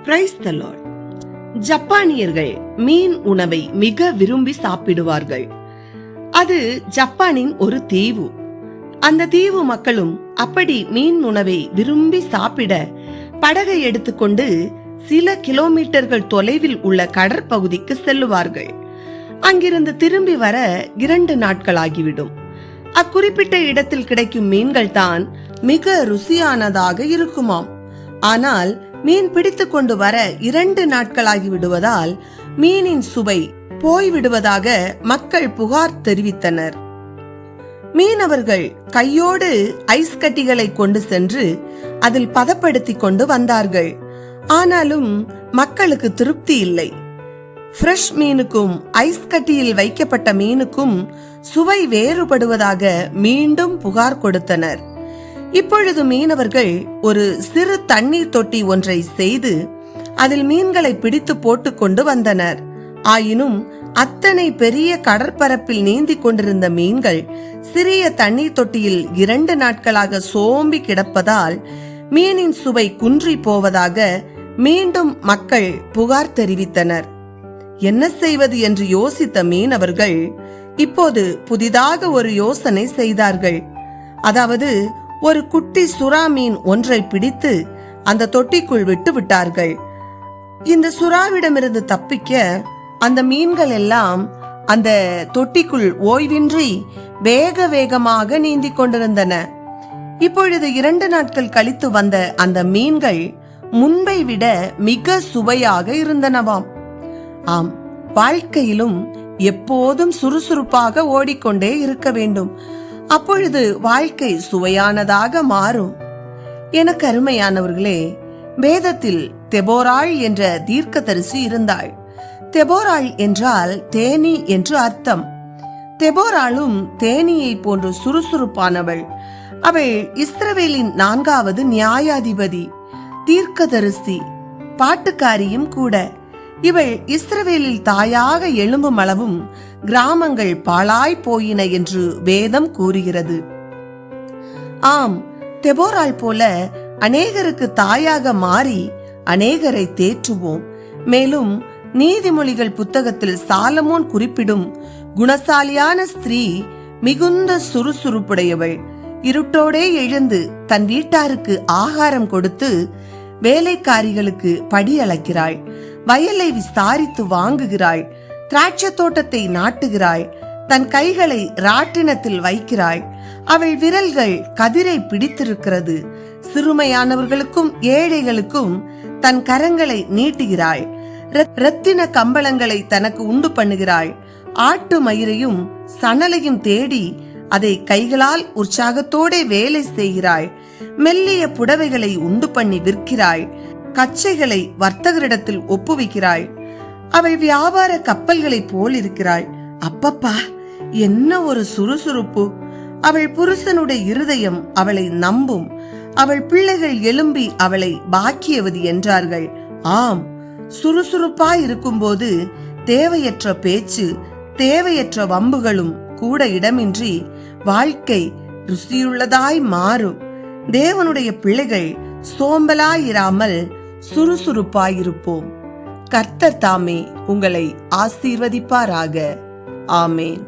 Praise the Lord. ஜப்பானியர்கள் மீன் உணவை மிக விரும்பி சாப்பிடுவார்கள். அது ஜப்பானின் ஒரு தீவு. அந்த தீவு மக்களும் அப்படி மீன் உணவை விரும்பி சாப்பிட படகை எடுத்துக்கொண்டு சில கிலோமீட்டர்கள் தொலைவில் உள்ள கடற்பகுதிக்கு செல்லுவார்கள். அங்கிருந்து திரும்பி வர 2 நாட்களாகிவிடும். அக்குறிப்பிட்ட இடத்தில் கிடைக்கும் மீன்கள் தான் மிக ருசியானதாக இருக்குமாம். ஆனால் மீன் பிடித்து கொண்டு வர 2 நாட்களாகி விடுவதால் மீனின் சுவை போய்விடுவதாக மக்கள் புகார் தெரிவித்தனர். மீனவர்கள் கையோடு ஐஸ் கட்டிகளை கொண்டு சென்று அதில் பதப்படுத்தி கொண்டு வந்தார்கள். ஆனாலும் மக்களுக்கு திருப்தி இல்லை. ஃப்ரெஷ் மீனுக்கும் ஐஸ் கட்டியில் வைக்கப்பட்ட மீனுக்கும் சுவை வேறுபடுவதாக மீண்டும் புகார் கொடுத்தனர். இப்பொழுது மீனவர்கள் ஒரு சிறு தண்ணீர் தொட்டி ஒன்றை செய்து அதில் மீன்களை பிடித்து போட்டு கொண்டு வந்தனர். ஆயினும் அத்தனை பெரிய கடற்பரப்பில் நீந்தி கொண்டிருந்த மீன்கள் சிறிய தண்ணீர் தொட்டியில் 2 நாட்களாக சோம்பி கிடப்பதால் மீனின் சுவை குன்றி போவதாக மீண்டும் மக்கள் புகார் தெரிவித்தனர். என்ன செய்வது என்று யோசித்த மீனவர்கள் இப்போது புதிதாக ஒரு யோசனை செய்தார்கள். அதாவது ஒரு குட்டி சுறா மீன் ஒன்றை பிடித்து அந்த தொட்டிக்குள் விட்டு விட்டார்கள். இந்த சுறாவிடமிருந்து தப்பிக்க அந்த மீன்கள் எல்லாம் அந்த தொட்டிக்குள் ஓய்வின்றி வேக வேகமாக நீந்தி கொண்டிருந்தன. இப்பொழுது 2 நாட்கள் கழித்து வந்த அந்த மீன்கள் முன்பை விட மிக சுவையாக இருந்தனவாம். ஆம், வாழ்க்கையிலும் எப்போதும் சுறுசுறுப்பாக ஓடிக்கொண்டே இருக்க வேண்டும். அப்பொழுது வாழ்க்கை சுவையானதாக மாறும். எனக்கு அருமையானவர்களே, வேதத்தில் தெபோராள் என்ற தீர்க்கதரிசி இருந்தாள். தெபோராள் என்றால் தேனி என்று அர்த்தம். தெபோராளும் தேனியை போன்று சுறுசுறுப்பானவள். அவள் இஸ்ரவேலின் 4வது நியாயாதிபதி, தீர்க்கதரிசி, பாட்டுக்காரியும் கூட. இவள் இஸ்ரவேலில் தாயாக எழும்பும் அளவும் கிராமங்கள் பாழாய் போயின என்று வேதம் கூறுகிறது. ஆம், தெபோராள் போல அநேகருக்கு தாயாக மாறி அநேகரை தேற்றுவோம். மேலும் நீதிமொழிகள் புத்தகத்தில் சாலமோன் குறிப்பிடும் குணசாலியான ஸ்திரீ மிகுந்த சுறுசுறுப்புடையவள். இருட்டோடே எழுந்து தன் வீட்டாருக்கு ஆகாரம் கொடுத்து வேலைக்காரிகளுக்கு படி அளக்கிறாள். வயலை விசாரித்து வாங்குகிறாள். திராட்சை தோட்டத்தை நாட்டுகிறாள். தன் கைகளை ராட்டினத்தில் வைக்கிறாள். அவள் விரல்கள் கதிரை பிடித்திருக்கிறது. சிறுமையானவர்களுக்கும் ஏழைகளுக்கும் தன் கரங்களை நீட்டுகிறாள். இரத்தின கம்பளங்களை தனக்கு உண்டு பண்ணுகிறாள். ஆட்டு மயிரையும் சணலையும் தேடி அதை கைகளால் உற்சாகத்தோட வேலை செய்கிறாள். மெல்லிய புடவைகளை உண்டு பண்ணி விற்கிறாள். கச்சைகளை வர்த்தகரிடத்தில் ஒப்புவிக்கிறாள். அவள் வியாபார கப்பல்களை போல் இருக்கிறாள். அப்பப்பா, என்ன ஒரு சுறுசுறுப்பு! அவள் புருஷனுடைய இருதயம் அவளை நம்பும். அவள் பிள்ளைகள் எழும்பி அவளை பாக்கியவதி என்றார்கள். ஆம், சுறுசுறுப்பாய் இருக்கும்போது தேவையற்ற பேச்சு, தேவையற்ற வம்புகளும் கூட இடமின்றி வாழ்க்கை ருசியுள்ளதாய் மாறும். தேவனுடைய பிள்ளைகள் சோம்பலாயிராமல் சுறுசுறுப்பாயிருப்போம். கர்த்தர் தாமே உங்களை ஆசீர்வதிப்பாராக. ஆமேன்.